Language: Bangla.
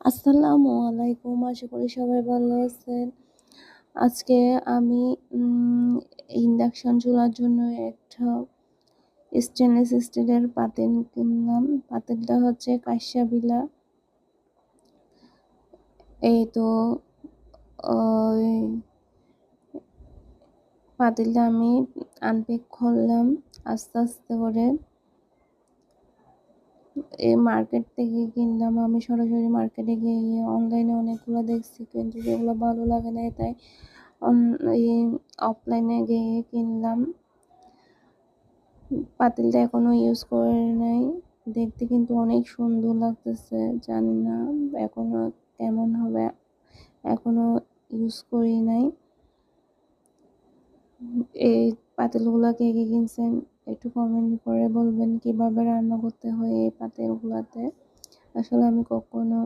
আসসালামু আলাইকুম। আশা করি সবাই ভালো আছেন। আজকে আমি ইন্ডাকশন চুলার জন্য একটা স্টেনলেস স্টিলের পাতিল কিনলাম। পাতিলটা হচ্ছে কাঁসাবিলা। এই তো ওই পাতিলটা আমি আনপ্যাক করলাম আস্তে আস্তে করে। এই মার্কেট থেকে কিনলাম। আমি সরাসরি মার্কেটে গিয়ে অনলাইনে অনেকগুলো দেখছি, কিন্তু যেগুলো ভালো লাগে না তাই এই অফলাইনে গিয়ে কিনলাম। পাতিলটা এখনো ইউজ করে নাই, দেখতে কিন্তু অনেক সুন্দর লাগতেছে। জানি না এখনো কেমন হবে, এখনো ইউজ করি নাই। এই পাতিলগুলা কে কে কিনছেন একটু কমেন্ট করে বলবেন কিভাবে রান্না করতে হয় এই পাতিলগুলাতে। আসলে আমি কখনো